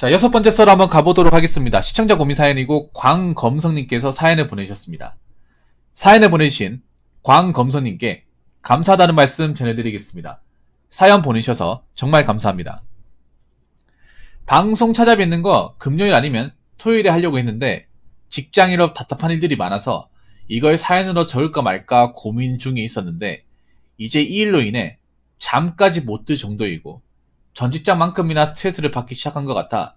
자, 6번째 썰 한번 가보도록 하겠습니다. 시청자 고민 사연이고 광검성님께서 사연을 보내주셨습니다. 사연을 보내주신 광검성님께 감사하다는 말씀 전해드리겠습니다. 사연 보내셔서 정말 감사합니다. 방송 찾아뵙는 거 금요일 아니면 토요일에 하려고 했는데 직장인으로 답답한 일들이 많아서 이걸 사연으로 적을까 말까 고민 중에 있었는데 이제 이 일로 인해 잠까지 못 들 정도이고 전 직장만큼이나 스트레스를 받기 시작한 것 같아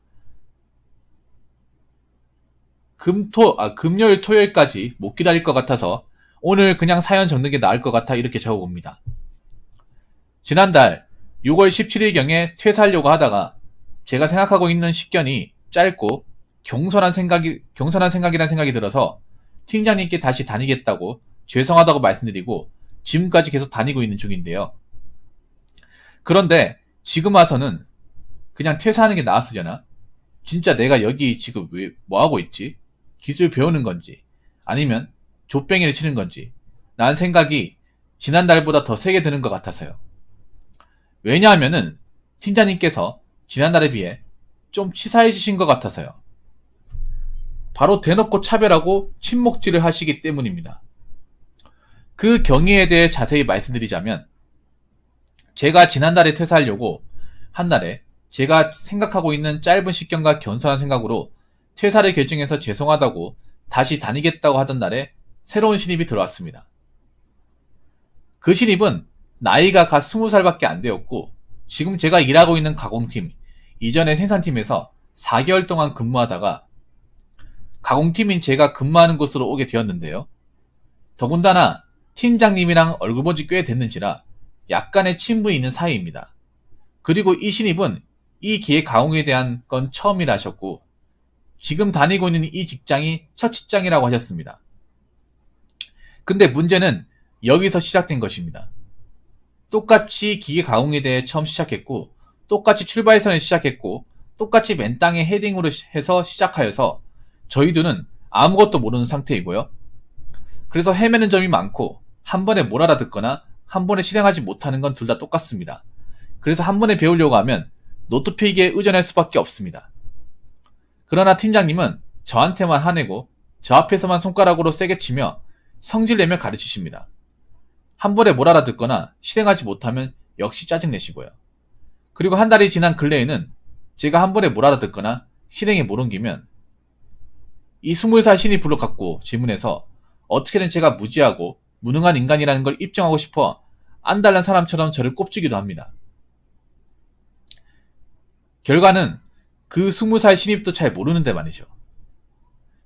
금요일 토요일까지 못 기다릴 것 같아서 오늘 그냥 사연 적는 게 나을 것 같아 이렇게 적어봅니다. 지난달 6월 17일경에 퇴사하려고 하다가 제가 생각하고 있는 식견이 짧고 경솔한 생각이란 생각이 들어서 팀장님께 다시 다니겠다고 죄송하다고 말씀드리고 지금까지 계속 다니고 있는 중인데요. 그런데 지금 와서는 그냥 퇴사하는 게 나았으려나? 진짜 내가 여기 지금 뭐하고 있지? 기술 배우는 건지 아니면 족뱅이를 치는 건지 라는 생각이 지난달보다 더 세게 드는 것 같아서요. 왜냐하면은 팀장님께서 지난달에 비해 좀 치사해지신 것 같아서요. 바로 대놓고 차별하고 침묵질을 하시기 때문입니다. 그 경위에 대해 자세히 말씀드리자면 제가 지난달에 퇴사하려고 한 날에 제가 생각하고 있는 짧은 식견과 견성한 생각으로 퇴사를 결정해서 죄송하다고 다시 다니겠다고 하던 날에 새로운 신입이 들어왔습니다. 그 신입은 나이가 갓 20살밖에 안 되었고 지금 제가 일하고 있는 가공팀, 이전의 생산팀에서 4개월 동안 근무하다가 가공팀인 제가 근무하는 곳으로 오게 되었는데요. 더군다나 팀장님이랑 얼굴 본지 꽤 됐는지라 약간의 친분이 있는 사이입니다. 그리고 이 신입은 이 기획 가공에 대한 건 처음이라 하셨고 지금 다니고 있는 이 직장이 첫 직장이라고 하셨습니다. 근데 문제는 여기서 시작된 것입니다. 똑같이 기계 가공에 대해 처음 시작했고 똑같이 출발선을 시작했고 똑같이 맨 땅에 헤딩으로 해서 시작하여서 저희들은 아무것도 모르는 상태이고요. 그래서 헤매는 점이 많고 한 번에 못 알아듣거나 한 번에 실행하지 못하는 건 둘 다 똑같습니다. 그래서 한 번에 배우려고 하면 노트 필기에 의존할 수밖에 없습니다. 그러나 팀장님은 저한테만 화내고 저 앞에서만 손가락으로 세게 치며 성질내며 가르치십니다. 한 번에 못 알아듣거나 실행하지 못하면 역시 짜증내시고요. 그리고 한 달이 지난 근래에는 제가 한 번에 못 알아듣거나 실행에 못 옮기면 이 20살 신이 불러갖고 질문해서 어떻게든 제가 무지하고 무능한 인간이라는 걸 입증하고 싶어 안달난 사람처럼 저를 꼽주기도 합니다. 결과는 그 20살 신입도 잘 모르는데 말이죠.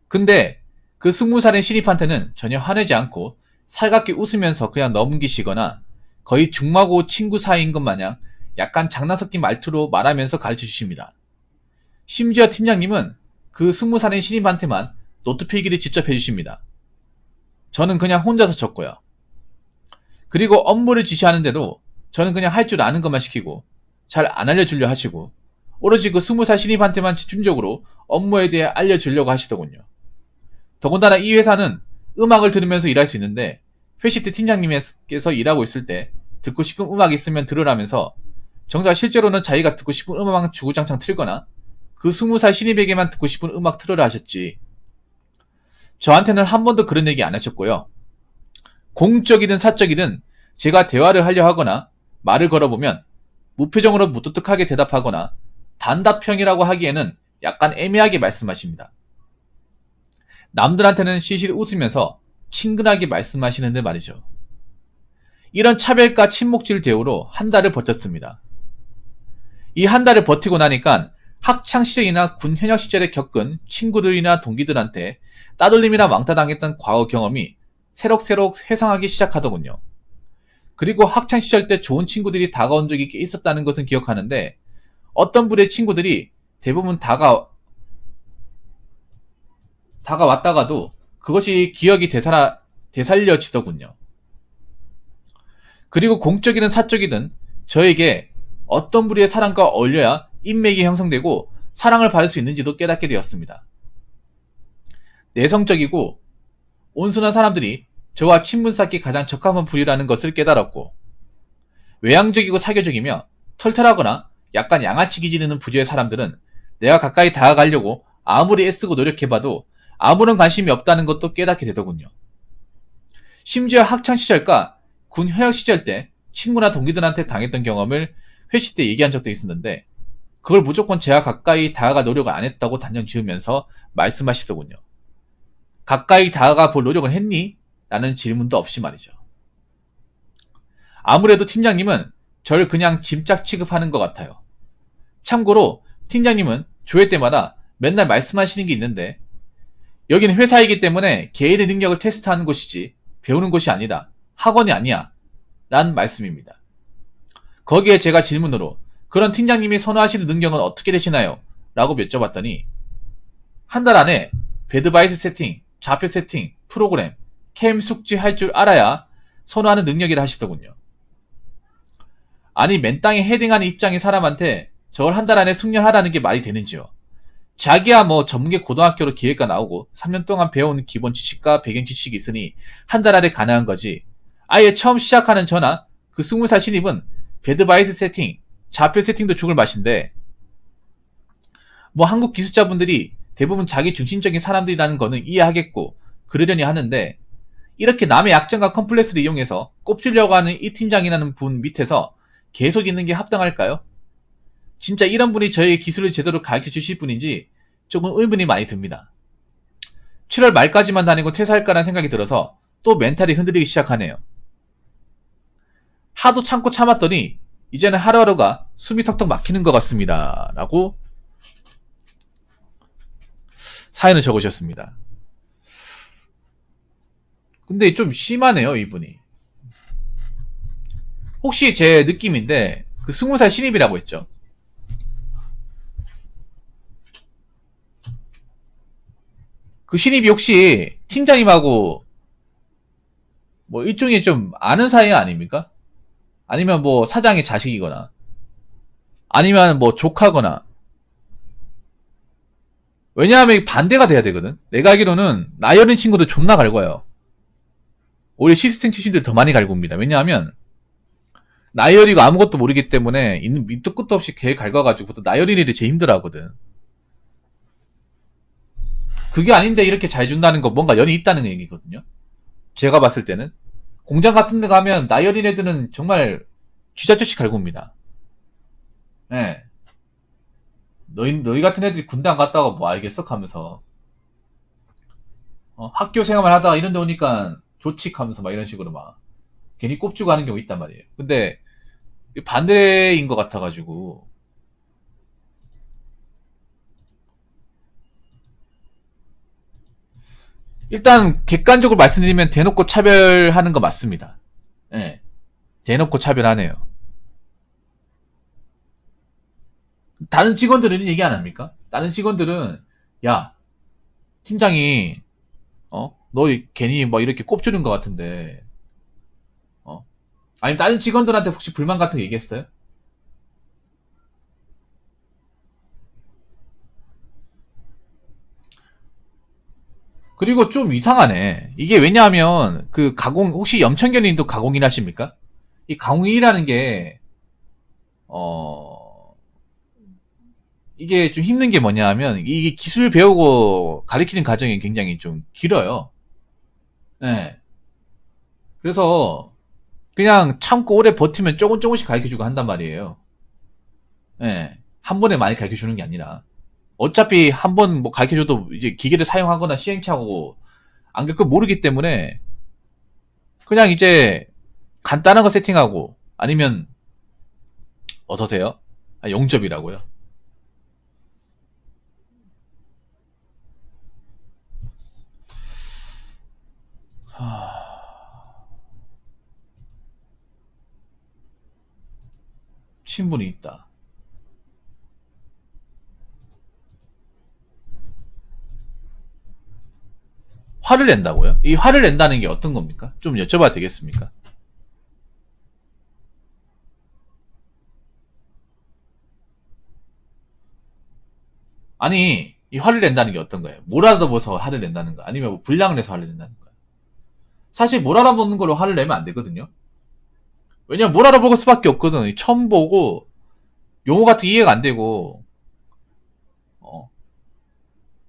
근데 그 20살의 신입한테는 전혀 화내지 않고 살갑게 웃으면서 그냥 넘기시거나 거의 중마고 친구 사이인 것 마냥 약간 장난 섞인 말투로 말하면서 가르쳐 주십니다. 심지어 팀장님은 그 20살의 신입한테만 노트 필기를 직접 해주십니다. 저는 그냥 혼자서 적고요. 그리고 업무를 지시하는데도 저는 그냥 할 줄 아는 것만 시키고 잘 안 알려주려 하시고 오로지 그 20살 신입한테만 집중적으로 업무에 대해 알려주려고 하시더군요. 더군다나 이 회사는 음악을 들으면서 일할 수 있는데 회식 때 팀장님께서 일하고 있을 때 듣고 싶은 음악이 있으면 들으라면서 정작 실제로는 자기가 듣고 싶은 음악만 주구장창 틀거나 그 20살 신입에게만 듣고 싶은 음악 틀어라 하셨지. 저한테는 한 번도 그런 얘기 안 하셨고요. 공적이든 사적이든 제가 대화를 하려 하거나 말을 걸어보면 무표정으로 무뚝뚝하게 대답하거나 단답형이라고 하기에는 약간 애매하게 말씀하십니다. 남들한테는 실실 웃으면서 친근하게 말씀하시는데 말이죠. 이런 차별과 침묵질 대우로 한 달을 버텼습니다. 이 한 달을 버티고 나니까 학창시절이나 군 현역 시절에 겪은 친구들이나 동기들한테 따돌림이나 왕따당했던 과거 경험이 새록새록 회상하기 시작하더군요. 그리고 학창시절 때 좋은 친구들이 다가온 적이 꽤 있었다는 것은 기억하는데 어떤 분의 친구들이 대부분 다가왔다가도 그것이 기억이 되살려지더군요. 그리고 공적이든 사적이든 저에게 어떤 부류의 사람과 어울려야 인맥이 형성되고 사랑을 받을 수 있는지도 깨닫게 되었습니다. 내성적이고 온순한 사람들이 저와 친분 쌓기 가장 적합한 부류라는 것을 깨달았고 외향적이고 사교적이며 털털하거나 약간 양아치 기질이 있는 부류의 사람들은 내가 가까이 다가가려고 아무리 애쓰고 노력해봐도 아무런 관심이 없다는 것도 깨닫게 되더군요. 심지어 학창시절과 군 현역시절 때 친구나 동기들한테 당했던 경험을 회식 때 얘기한 적도 있었는데 그걸 무조건 제가 가까이 다가갈 노력을 안 했다고 단정 지으면서 말씀하시더군요. 가까이 다가가 볼 노력을 했니? 라는 질문도 없이 말이죠. 아무래도 팀장님은 저를 그냥 짐짝 취급하는 것 같아요. 참고로 팀장님은 조회 때마다 맨날 말씀하시는 게 있는데 여기는 회사이기 때문에 개인의 능력을 테스트하는 곳이지 배우는 곳이 아니다. 학원이 아니야. 라는 말씀입니다. 거기에 제가 질문으로 그런 팀장님이 선호하시는 능력은 어떻게 되시나요? 라고 여쭤봤더니 한 달 안에 배드바이스 세팅, 좌표 세팅, 프로그램, 캠 숙지 할 줄 알아야 선호하는 능력이라 하시더군요. 아니 맨땅에 헤딩하는 입장의 사람한테 저걸 한 달 안에 숙련하라는 게 말이 되는지요. 자기야 뭐 전문계 고등학교로 기획과 나오고 3년 동안 배워온 기본 지식과 배경 지식이 있으니 한 달 안에 가능한 거지. 아예 처음 시작하는 저나 그 20살 신입은 배드바이스 세팅, 좌표 세팅도 죽을 맛인데 뭐 한국 기술자분들이 대부분 자기 중심적인 사람들이라는 거는 이해하겠고 그러려니 하는데 이렇게 남의 약점과 컴플렉스를 이용해서 꼽주려고 하는 이 팀장이라는 분 밑에서 계속 있는 게 합당할까요? 진짜 이런 분이 저에게 기술을 제대로 가르쳐 주실 분인지 조금 의문이 많이 듭니다. 7월 말까지만 다니고 퇴사할까라는 생각이 들어서 또 멘탈이 흔들리기 시작하네요. 하도 참고 참았더니 이제는 하루하루가 숨이 턱턱 막히는 것 같습니다. 라고 사연을 적으셨습니다. 근데 좀 심하네요, 이분이. 혹시 제 느낌인데 그 20살 신입이라고 했죠. 그 신입이 혹시 팀장님하고 뭐 일종의 좀 아는 사이 아닙니까? 아니면 뭐 사장의 자식이거나 아니면 뭐 조카거나. 왜냐하면 반대가 돼야 되거든. 내가 알기로는 나이 어린 친구들 존나 갈궈요. 오히려 시스템 출신들 더 많이 갈굽니다. 왜냐하면 나이 어리고 아무것도 모르기 때문에 있는 밑도 끝도 없이 개 갈궈가지고 또 나이 어린 애들이 제일 힘들어하거든. 그게 아닌데 이렇게 잘 준다는 거 뭔가 연이 있다는 얘기거든요. 제가 봤을 때는 공장 같은 데 가면 나이 어린 애들은 정말 쥐잡듯이 갈굽니다. 예. 너희 같은 애들이 군대 안 갔다가 뭐 알겠어? 하면서 학교 생활만 하다가 이런 데 오니까 조칙 하면서 막 이런 식으로 막 괜히 꼽주고 하는 경우 있단 말이에요. 근데 반대인 것 같아가지고 일단 객관적으로 말씀드리면 대놓고 차별하는 거 맞습니다. 예. 대놓고 차별하네요. 다른 직원들은 얘기 안 합니까? 다른 직원들은 야 팀장이 너 괜히 뭐 이렇게 꼽주는 것 같은데 아니면 다른 직원들한테 혹시 불만 같은 거 얘기했어요? 그리고 좀 이상하네. 이게 왜냐하면 그 가공 혹시 염천견님도 가공일 하십니까? 이 가공일이라는 게 이게 좀 힘든 게 뭐냐 하면 이게 기술 배우고 가르치는 과정이 굉장히 좀 길어요. 네. 그래서 그냥 참고 오래 버티면 조금씩 가르쳐주고 한단 말이에요. 네. 한 번에 많이 가르쳐주는 게 아니라 어차피 한 번 뭐 가르쳐줘도 이제 기계를 사용하거나 시행착오고 안 겪고 모르기 때문에 그냥 이제 간단한 거 세팅하고 아니면 어서세요? 용접이라고요. 친분이 있다. 화를 낸다고요? 이 화를 낸다는 게 어떤 겁니까? 좀 여쭤봐도 되겠습니까? 아니, 이 화를 낸다는 게 어떤 거예요? 뭘 알아보서 화를 낸다는 거 아니면 뭐 불량을 해서 화를 낸다는 거예요? 사실 뭘 알아보는 걸로 화를 내면 안 되거든요? 왜냐면 뭘 알아보고 수밖에 없거든. 처음 보고 용어 같은 게 이해가 안 되고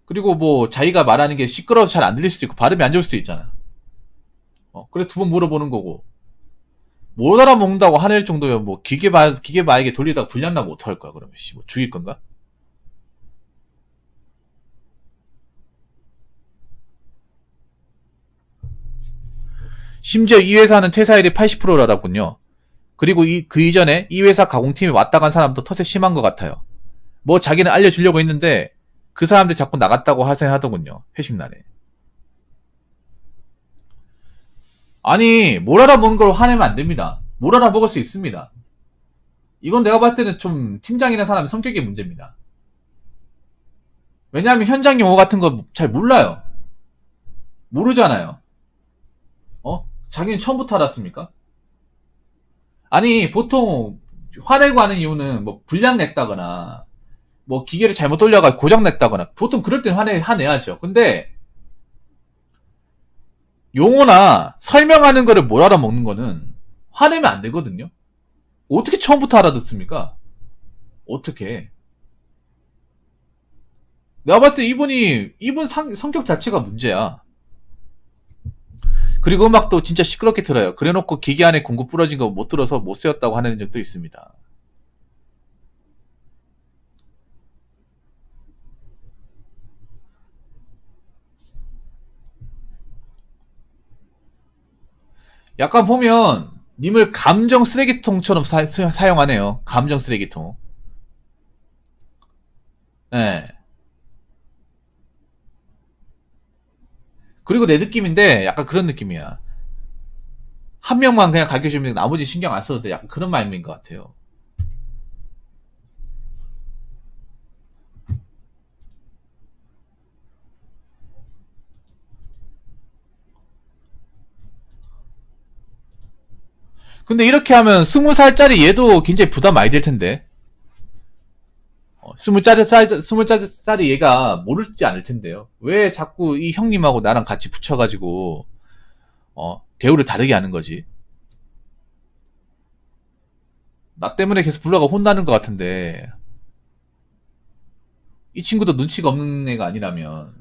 그리고 뭐 자기가 말하는 게 시끄러워서 잘 안 들릴 수도 있고 발음이 안 좋을 수도 있잖아. 그래서 두 번 물어보는 거고. 못 알아먹는다고 화낼 정도면 뭐 기계 마에게 돌리다가 불량 나면 어떡할 거야 그러면 뭐 죽일 건가? 심지어 이 회사는 퇴사율이 80%라군요. 그리고 그 이전에 이 회사 가공팀에 왔다 간 사람도 텃세 심한 것 같아요. 뭐 자기는 알려주려고 했는데 그 사람들이 자꾸 나갔다고 하더군요. 회식 날에. 아니 뭘 알아먹는 걸 화내면 안 됩니다. 뭘 알아먹을 수 있습니다. 이건 내가 봤을 때는 좀 팀장이나 사람의 성격의 문제입니다. 왜냐하면 현장 용어 같은 거 잘 몰라요. 모르잖아요. 자기는 처음부터 알았습니까? 아니 보통 화내고 하는 이유는 뭐 불량 냈다거나 뭐 기계를 잘못 돌려가 고장 냈다거나 보통 그럴 땐 화내야죠. 근데 용어나 설명하는 거를 못 알아먹는 거는 화내면 안 되거든요. 어떻게 처음부터 알아듣습니까? 어떻게? 내가 봤을 때 이분 성격 자체가 문제야. 그리고 음악도 진짜 시끄럽게 들어요. 그래놓고 기계 안에 공구 부러진 거 못 들어서 못 세웠다고 하는 적도 있습니다. 약간 보면 님을 감정 쓰레기통처럼 사용하네요. 감정 쓰레기통. 예. 그리고 내 느낌인데 약간 그런 느낌이야. 한 명만 그냥 가르쳐주면 나머지 신경 안 써도 돼. 약간 그런 마음인 것 같아요. 근데 이렇게 하면 20살짜리 얘도 굉장히 부담 많이 될 텐데. 20살짜리 얘가 모르지 않을 텐데요. 왜 자꾸 이 형님하고 나랑 같이 붙여가지고, 대우를 다르게 하는 거지? 나 때문에 계속 불러가 혼나는 것 같은데, 이 친구도 눈치가 없는 애가 아니라면,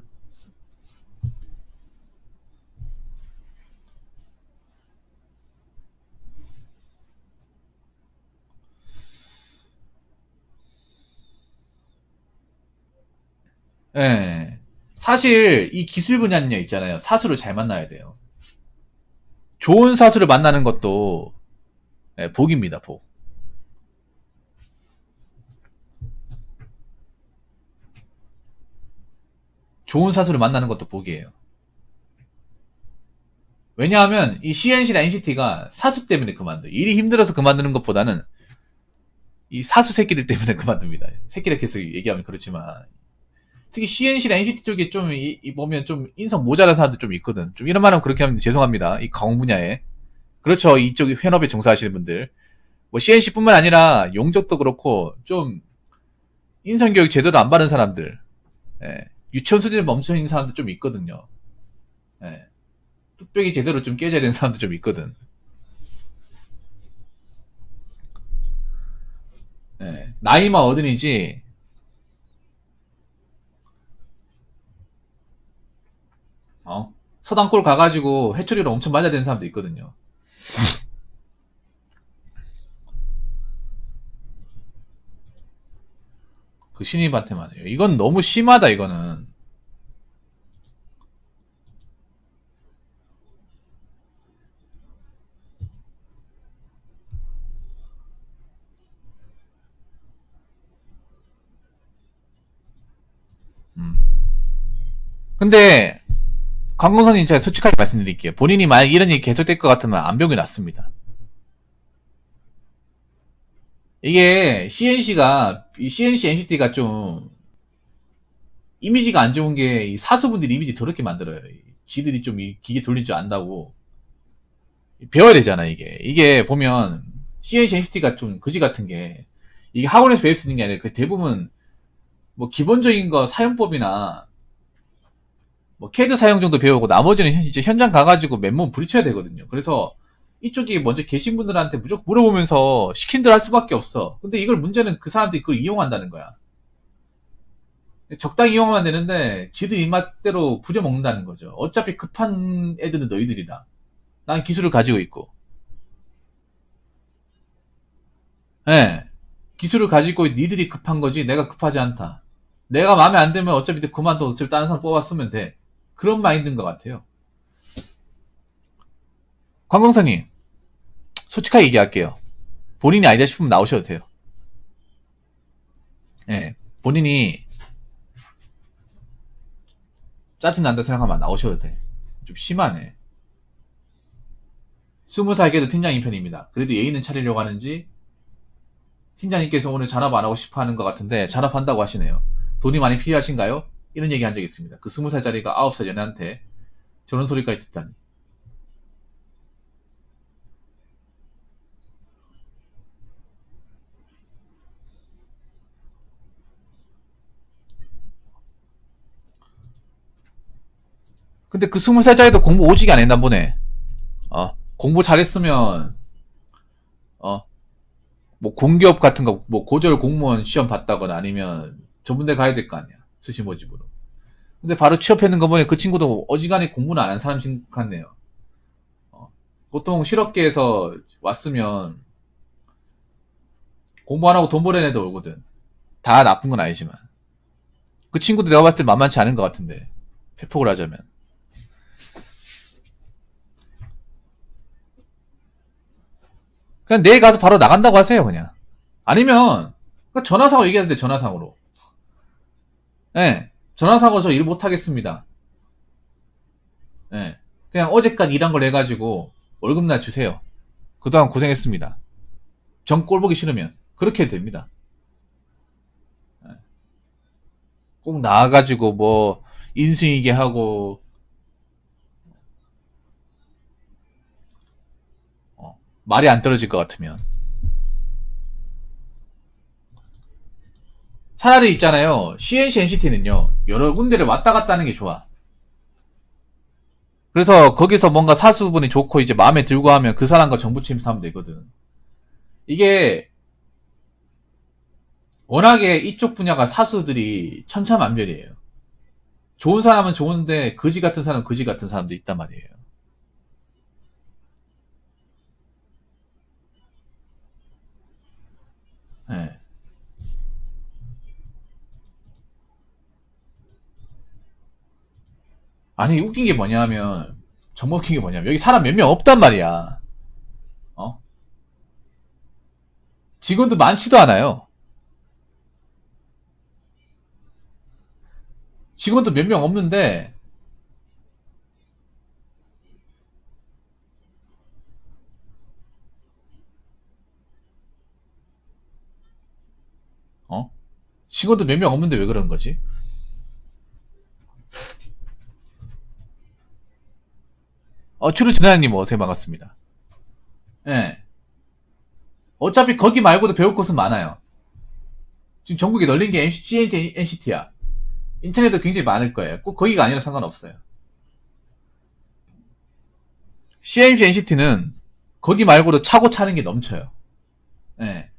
예. 사실 이 기술 분야는요 있잖아요. 사수를 잘 만나야 돼요. 좋은 사수를 만나는 것도 복입니다. 복. 좋은 사수를 만나는 것도 복이에요. 왜냐하면 이 CNC나 NCT가 사수 때문에 그만둬요. 일이 힘들어서 그만두는 것보다는 이 사수 새끼들 때문에 그만둡니다. 새끼를 계속 얘기하면 그렇지만 특히 CNC나 NCT 쪽에 좀 보면 좀 인성 모자란 사람들 좀 있거든. 좀 이런 말하면 그렇게 하면 죄송합니다. 이 가공 분야에. 그렇죠. 이쪽 현업에 종사하시는 분들. 뭐 CNC뿐만 아니라 용접도 그렇고 좀 인성교육 제대로 안 받은 사람들. 예. 유치원 수준에 멈춰 있는 사람들 좀 있거든요. 예. 뚝배기 제대로 좀 깨져야 되는 사람도 좀 있거든. 예. 나이만 어른이지. 서당골 가가지고 해초리로 엄청 맞아야 되는 사람도 있거든요. 그 신입한테만 해요. 이건 너무 심하다, 이거는. 근데, 강공선님 제가 솔직하게 말씀드릴게요. 본인이 만약 이런 일이 계속될 것 같으면 안병이 났습니다. 이게 CNC, NCT가 좀 이미지가 안 좋은 게 이 사수분들이 이미지 더럽게 만들어요. 지들이 좀 이 기계 돌릴 줄 안다고. 배워야 되잖아, 이게. 이게 보면 CNC, NCT가 좀 그지 같은 게 이게 학원에서 배울 수 있는 게 아니라 그 대부분 뭐 기본적인 거 사용법이나 뭐 캐드 사용 정도 배우고 나머지는 이제 현장 가가지고 맨몸 부딪혀야 되거든요. 그래서 이쪽이 먼저 계신 분들한테 무조건 물어보면서 시킨 대로 할 수밖에 없어. 근데 이걸 문제는 그 사람들이 그걸 이용한다는 거야. 적당히 이용하면 되는데 지들 입맛대로 부려먹는다는 거죠. 어차피 급한 애들은 너희들이다. 난 기술을 가지고 있고. 예. 기술을 가지고 니들이 급한 거지 내가 급하지 않다. 내가 마음에 안 들면 어차피 그만둬. 어차피 다른 사람 뽑았으면 돼. 그런 마인드인 것 같아요. 관광선님, 솔직하게 얘기할게요. 본인이 아니다 싶으면 나오셔도 돼요. 예. 본인이 짜증난다 생각하면 나오셔도 돼. 좀 심하네. 20살께도 팀장님 편입니다. 그래도 예의는 차리려고 하는지 팀장님께서 오늘 잔업 안 하고 싶어 하는 것 같은데 잔업한다고 하시네요. 돈이 많이 필요하신가요? 이런 얘기 한 적이 있습니다. 그 20살짜리가 9살 연애한테 저런 소리까지 듣다니. 근데 그 20살짜리도 공부 오지게 안 했나 보네. 공부 잘했으면 뭐 공기업 같은 거 뭐 고졸 공무원 시험 봤다거나 아니면 전문대 가야 될 거 아니야. 수시 모집으로. 근데 바로 취업했는 거 보니 그 친구도 어지간히 공부는 안 한 사람 같네요. 보통 실업계에서 왔으면 공부 안 하고 돈 벌는 애도 오거든. 다 나쁜 건 아니지만. 그 친구도 내가 봤을 때 만만치 않은 것 같은데. 회폭을 하자면. 그냥 내일 가서 바로 나간다고 하세요, 그냥. 아니면, 전화상으로 얘기하는데, 전화상으로. 예. 네, 전화상으로 저 일 못하겠습니다. 예. 네, 그냥 어제까지 일한 걸 해가지고, 월급날 주세요. 그동안 고생했습니다. 정 꼴 보기 싫으면. 그렇게 해도 됩니다. 네. 꼭 나와가지고, 뭐, 인수인계 하고, 말이 안 떨어질 것 같으면. 차라리 있잖아요. CNC, NCT는요. 여러 군데를 왔다 갔다 하는 게 좋아. 그래서 거기서 뭔가 사수분이 좋고 이제 마음에 들고 하면 그 사람과 정부 침입하면 하면 되거든. 이게 워낙에 이쪽 분야가 사수들이 천차만별이에요. 좋은 사람은 좋은데 거지 같은 사람은 거지 같은 사람도 있단 말이에요. 네. 아니 웃긴 게 뭐냐면 정말 웃긴 게 뭐냐면 여기 사람 몇 명 없단 말이야. 직원도 많지도 않아요. 직원도 몇 명 없는데 직원도 몇 명 없는데 왜 그러는 거지? 추루 진아님 어서 반갑습니다. 예. 네. 어차피 거기 말고도 배울 곳은 많아요. 지금 전국에 널린 게 GNT, NCT야. 인터넷도 굉장히 많을 거예요. 꼭 거기가 아니라 상관없어요. CMC, NCT는 거기 말고도 차고 차는 게 넘쳐요. 예. 네.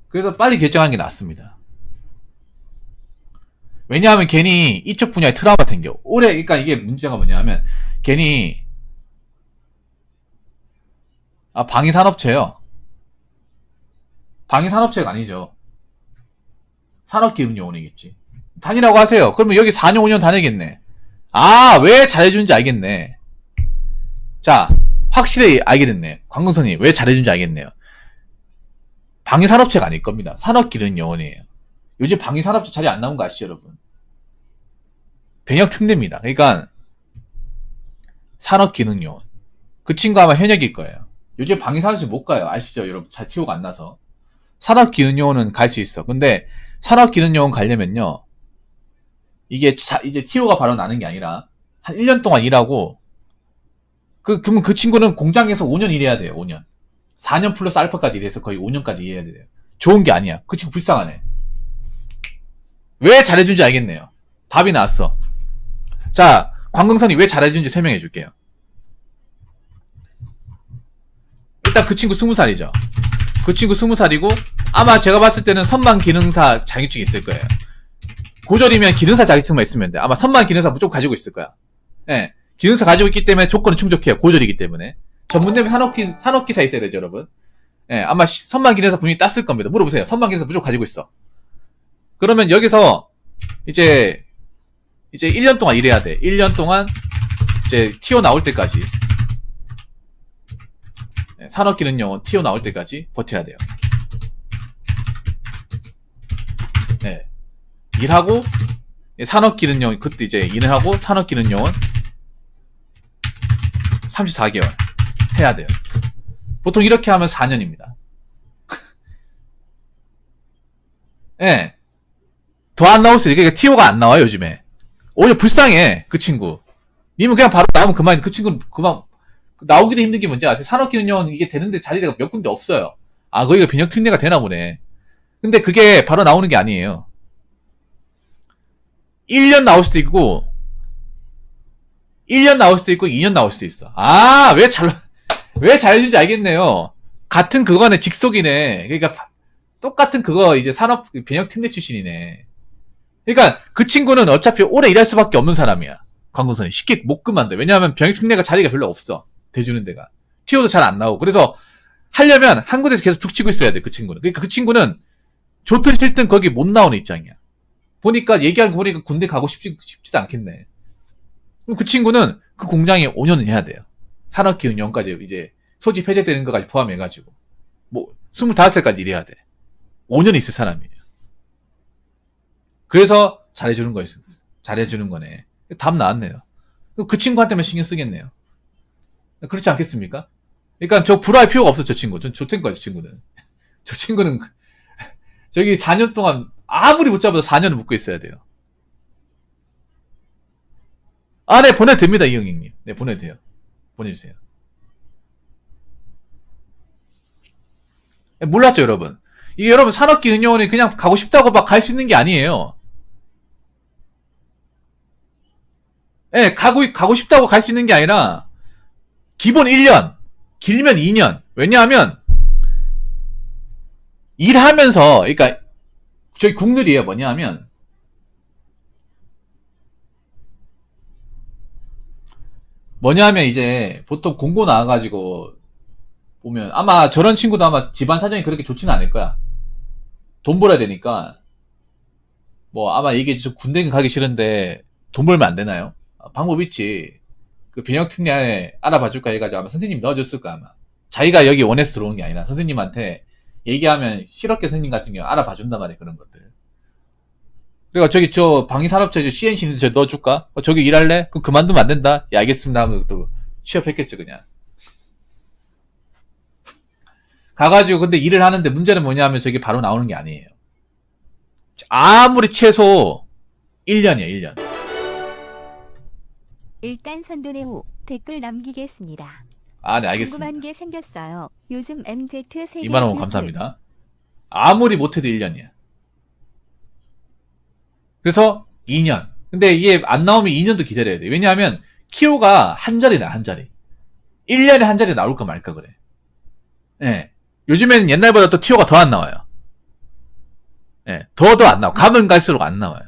그래서 빨리 결정하는 게 낫습니다. 왜냐하면 괜히 이쪽 분야에 트라우마 생겨. 올해, 그러니까 이게 문제가 뭐냐면, 괜히, 방위산업체요. 방위산업체가 아니죠. 산업기술요원이겠지. 다니라고 하세요. 그러면 여기 4년, 5년 다니겠네. 왜 잘해주는지 알겠네. 자, 확실히 알게 됐네. 광근선이 왜 잘해주는지 알겠네요. 방위산업체가 아닐 겁니다. 산업기술요원이에요. 요즘 방위산업체 자리 안 나온 거 아시죠, 여러분? 병역 특례입니다. 그러니까 산업기능요원. 그 친구 아마 현역일 거예요. 요즘 방위산업체 못 가요. 아시죠, 여러분? 잘 티오가 안 나서. 산업기능요원은 갈 수 있어. 근데 산업기능요원 가려면요, 이게 이제 티오가 바로 나는 게 아니라 한 1년 동안 일하고, 그러면 그 친구는 공장에서 5년 일해야 돼요. 5년. 4년 플러스 알파까지 일해서 거의 5년까지 일해야 돼요. 좋은 게 아니야. 그 친구 불쌍하네. 왜 잘해준지 알겠네요. 답이 나왔어. 자, 관광선이 왜 잘해준지 설명해 줄게요. 일단 그 친구 20살이죠. 그 친구 20살이고 아마 제가 봤을 때는 선반 기능사 자격증이 있을 거예요. 고졸이면 기능사 자격증만 있으면 돼. 아마 선반 기능사 무조건 가지고 있을 거야. 예. 기능사 가지고 있기 때문에 조건은 충족해요. 고졸이기 때문에. 전문대면 산업기사 있어야 되죠, 여러분. 예, 아마 선반 기능사 분명히 땄을 겁니다. 물어보세요. 선반 기능사 무조건 가지고 있어. 그러면 여기서 이제 1년 동안 일해야 돼. 1년 동안 이제 TO 나올 때까지. 예, 산업기능요원 TO 나올 때까지 버텨야 돼요. 예. 일하고 산업기능요원 그때 이제 일을 하고 산업기능요원 34개월 해야 돼요. 보통 이렇게 하면 4년입니다. 예. 더 안 나올 수 있어요. 그러니까 TO가 안 나와요, 요즘에. 오히려 불쌍해, 그 친구. 님은 그냥 바로 나오면 그만, 그 친구는 그만, 나오기도 힘든 게 뭔지 아세요? 산업기능요원 이게 되는데 자리가 몇 군데 없어요. 아, 거기가 변형 특례가 되나 보네. 근데 그게 바로 나오는 게 아니에요. 1년 나올 수도 있고, 1년 나올 수도 있고, 2년 나올 수도 있어. 아, 왜 잘해준지 알겠네요. 같은 그거네, 직속이네. 그러니까, 똑같은 그거, 이제 산업, 변형 특례 출신이네. 그러니까, 그 친구는 어차피 오래 일할 수밖에 없는 사람이야. 관공선이. 쉽게 못 그만둬. 왜냐하면 변형 특례가 자리가 별로 없어. 대주는 데가. 티오도 잘 안 나오고. 그래서, 하려면 한 군데서 계속 툭 치고 있어야 돼, 그 친구는. 그러니까 그 친구는, 좋든 싫든 거기 못 나오는 입장이야. 얘기하는 거 보니까 군대 가고 싶지도 않겠네. 그럼 그 친구는 그 공장에 5년은 해야 돼요. 산업기능연까지 이제 소집 해제되는 것까지 포함해가지고. 뭐, 25살까지 일해야 돼. 5년 있을 사람이에요. 그래서 잘해주는 거네. 답 나왔네요. 그 친구한테만 신경 쓰겠네요. 그렇지 않겠습니까? 그러니까 저 불화할 필요가 없어, 저 친구. 전 좋된 거야, 저 친구는. 저 친구는 저기 4년 동안 아무리 못 잡아도 4년을 묶고 있어야 돼요. 아, 네, 보내도 됩니다, 이형님. 네, 보내도 돼요. 보내주세요. 네, 몰랐죠, 여러분? 이게 여러분, 산업기능요원이 그냥 가고 싶다고 막 갈 수 있는 게 아니에요. 예, 네, 가고 싶다고 갈 수 있는 게 아니라, 기본 1년, 길면 2년. 왜냐하면, 일하면서, 그러니까, 저희 국룰이에요, 뭐냐면, 이제, 보통 공고 나와가지고, 보면, 아마 저런 친구도 아마 집안 사정이 그렇게 좋지는 않을 거야. 돈 벌어야 되니까, 뭐, 아마 이게 군대 가기 싫은데, 돈 벌면 안 되나요? 방법 있지. 그 변형특례 알아봐줄까 해가지고 아마 선생님 넣어줬을 거야, 아마. 자기가 여기 원해서 들어오는 게 아니라 선생님한테 얘기하면 실업계 선생님 같은 경우 알아봐준단 말이야, 그런 것들. 그리고 저기 방위산업체 CNC 저 넣어줄까? 저기 일할래? 그럼 그만두면 안 된다. 예, 알겠습니다 하면 또 취업했겠죠, 그냥. 가가지고 근데 일을 하는데 문제는 뭐냐면 저게 바로 나오는 게 아니에요. 아무리 최소 1년이야, 1년. 일단 선도내 후 댓글 남기겠습니다. 아, 네, 알겠습니다. 궁금한 게 생겼어요. 요즘 MZ 세대 2만원 감사합니다. 아무리 못해도 1년이야. 그래서 2년. 근데 이게 안 나오면 2년도 기다려야 돼. 왜냐하면 키오가 한 자리나, 한 자리. 1년에 한 자리 나올까 말까 그래. 예. 네. 요즘에는 옛날보다 또 티오가 더 안 나와요. 예. 네. 더 안 나와. 가면 갈수록 안 나와요.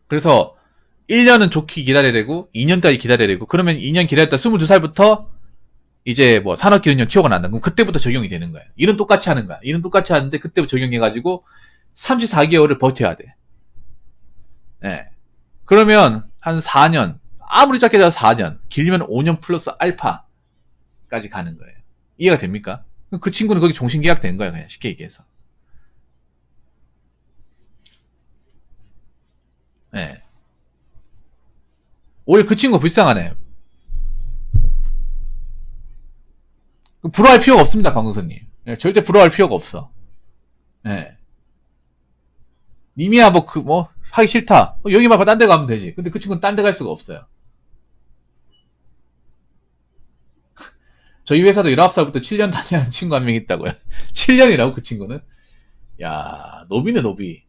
그래서 1년은 좋게 기다려야 되고 2년까지 기다려야 되고, 그러면 2년 기다렸다 22살부터 이제 뭐 산업기능용 티오가 난다. 그럼 그때부터 적용이 되는 거예요. 일은 똑같이 하는 거야. 일은 똑같이 하는데 그때부터 적용해가지고 34개월을 버텨야 돼. 예. 네. 그러면 한 4년, 아무리 작게 잡아서 4년, 길면 5년 플러스 알파까지 가는 거예요. 이해가 됩니까? 그 친구는 거기 종신계약 된 거야, 그냥 쉽게 얘기해서. 예. 네. 오히려 그 친구 불쌍하네. 부러워할 필요가 없습니다, 강동선님. 예, 절대 부러워할 필요가 없어. 예. 님이야, 하기 싫다. 여기 말고 딴 데 가면 되지. 근데 그 친구는 딴 데 갈 수가 없어요. 저희 회사도 19살부터 7년 다니는 친구 한 명 있다고요. 7년이라고, 그 친구는? 야, 노비네, 노비.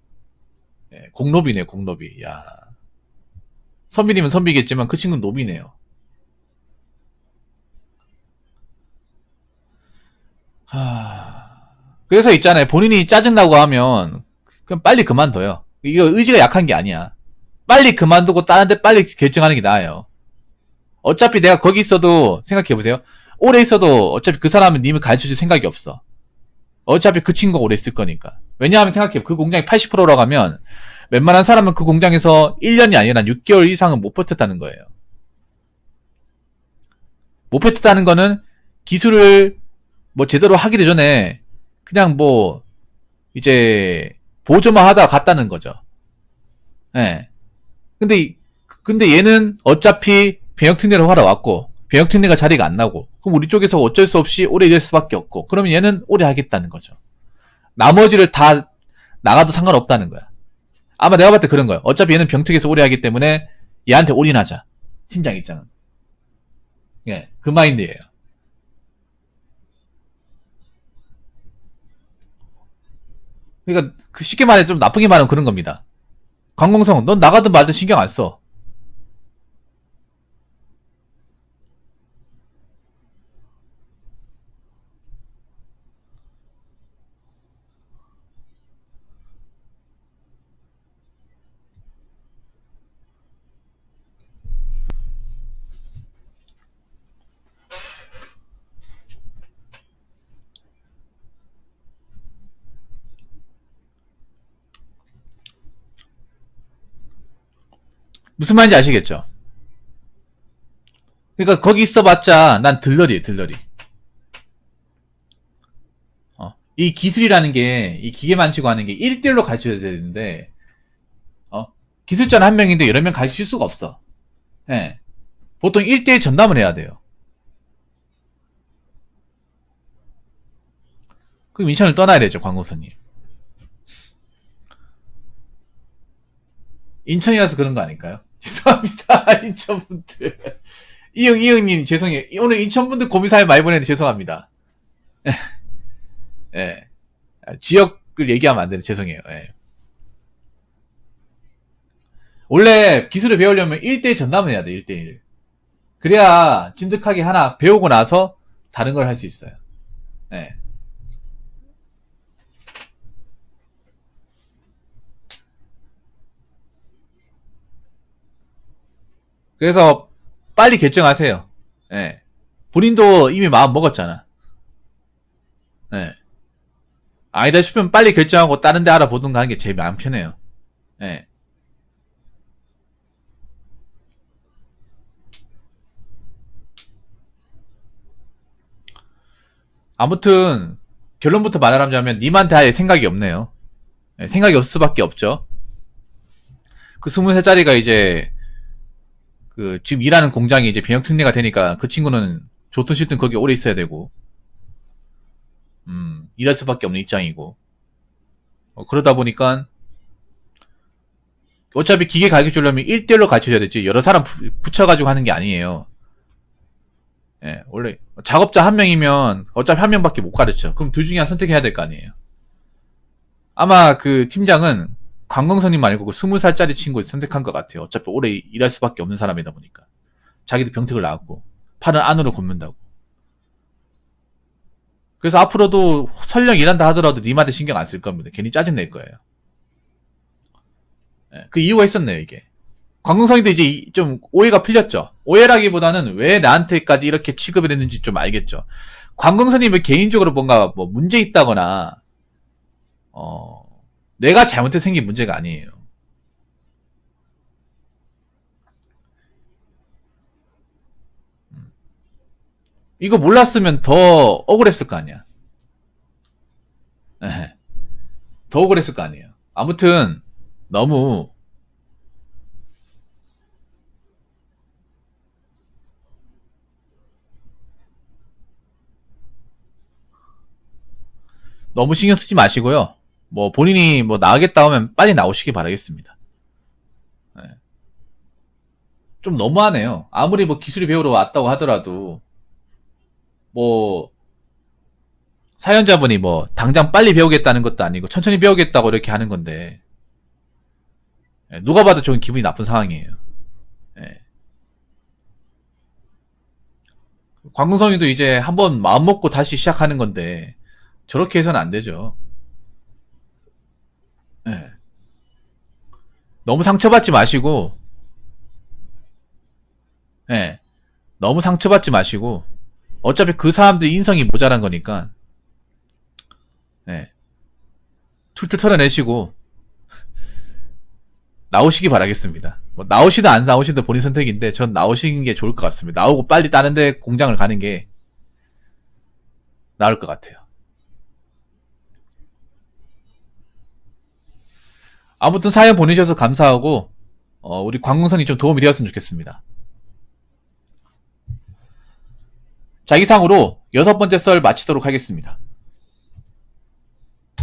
예, 공노비네, 공노비. 야. 선비님은 선비겠지만 그 친구는 노비네요. 그래서 있잖아요. 본인이 짜증나고 하면 그럼 빨리 그만둬요. 이거 의지가 약한 게 아니야. 빨리 그만두고 다른 데 빨리 결정하는 게 나아요. 어차피 내가 거기 있어도 생각해보세요. 오래 있어도 어차피 그 사람은 님을 가르쳐줄 생각이 없어. 어차피 그 친구가 오래 있을 거니까. 왜냐하면 생각해요. 그 공장이 80%라고 하면 웬만한 사람은 그 공장에서 1년이 아니라 6개월 이상은 못 버텼다는 거예요. 못 버텼다는 거는 기술을 뭐 제대로 하기도 전에 그냥 뭐 이제 보조만 하다가 갔다는 거죠. 예. 근데 얘는 어차피 병역특례로 하러 왔고 병역특례가 자리가 안 나고 그럼 우리 쪽에서 어쩔 수 없이 오래 일할 수밖에 없고 그러면 얘는 오래 하겠다는 거죠. 나머지를 다 나가도 상관없다는 거야. 아마 내가 봤을 때 그런 거야. 어차피 얘는 병특에서 오래 하기 때문에 얘한테 올인하자. 팀장 입장은. 예, 그 마인드예요. 그러니까 그 쉽게 말해 좀 나쁘게 말하면 그런 겁니다. 관공성, 넌 나가든 말든 신경 안 써. 무슨 말인지 아시겠죠? 그러니까 거기 있어봤자 난 들러리에요, 들러리. 이 기술이라는 게, 이 기계 만지고 하는 게 1대1로 가르쳐야 되는데, 기술자는 한 명인데 여러 명 가르칠 수가 없어. 예. 보통 1대1 전담을 해야 돼요. 그럼 인천을 떠나야 되죠, 광고선님. 인천이라서 그런 거 아닐까요? 죄송합니다, 인천분들. 이응님, 죄송해요. 오늘 인천분들 고민사에 많이 보내는데 죄송합니다. 예. 지역을 얘기하면 안 되는 죄송해요. 예. 원래 기술을 배우려면 1대1 전담을 해야 돼, 1대1. 그래야 진득하게 하나 배우고 나서 다른 걸 할 수 있어요. 예. 그래서 빨리 결정하세요. 예. 본인도 이미 마음 먹었잖아. 예. 아니다 싶으면 빨리 결정하고 다른 데 알아보든가 하는 게 제일 마음 편해요. 예. 아무튼 결론부터 말하자면 님한테 아예 생각이 없네요. 예, 생각이 없을 수밖에 없죠. 그 23짜리가 이제 그 지금 일하는 공장이 이제 병역 특례가 되니까 그 친구는 좋든 싫든 거기 오래 있어야 되고 일할 수밖에 없는 입장이고 그러다 보니까 어차피 기계 가르쳐 주려면 1대1로 가르쳐줘야 되지 여러 사람 붙여가지고 하는 게 아니에요. 예, 원래 작업자 한 명이면 어차피 한 명밖에 못 가르쳐. 그럼 둘 중에 하나 선택해야 될 거 아니에요. 아마 그 팀장은 관광선님 말고 그 20살짜리 친구 선택한 것 같아요. 어차피 오래 일할 수밖에 없는 사람이다 보니까. 자기도 병특을 나왔고 팔은 안으로 굽는다고. 그래서 앞으로도 설령 일한다 하더라도 님한테 신경 안 쓸 겁니다. 괜히 짜증낼 거예요. 예, 그 이유가 있었네요, 이게. 관공성이도 이제 좀 오해가 풀렸죠. 오해라기보다는 왜 나한테까지 이렇게 취급을 했는지 좀 알겠죠. 관공선님은 개인적으로 뭔가 뭐 문제 있다거나 내가 잘못해서 생긴 문제가 아니에요. 이거 몰랐으면 더 억울했을 거 아니야. 예, 더 억울했을 거 아니에요. 아무튼 너무 신경 쓰지 마시고요. 뭐 본인이 뭐 나가겠다 하면 빨리 나오시기 바라겠습니다. 예. 좀 너무하네요. 아무리 뭐 기술이 배우러 왔다고 하더라도 뭐 사연자분이 뭐 당장 빨리 배우겠다는 것도 아니고 천천히 배우겠다고 이렇게 하는 건데 예, 누가 봐도 좀 기분이 나쁜 상황이에요. 예. 광궁성이도 이제 한번 마음 먹고 다시 시작하는 건데 저렇게 해서는 안 되죠. 예. 너무 상처받지 마시고, 예. 너무 상처받지 마시고, 어차피 그 사람들 인성이 모자란 거니까, 예. 툴툴 털어내시고, 나오시기 바라겠습니다. 뭐 나오시든 안 나오시든 본인 선택인데, 전 나오시는 게 좋을 것 같습니다. 나오고 빨리 다른 데 공장을 가는 게 나을 것 같아요. 아무튼 사연 보내주셔서 감사하고, 우리 광릉선이 좀 도움이 되었으면 좋겠습니다. 자, 이상으로 6번째 썰 마치도록 하겠습니다.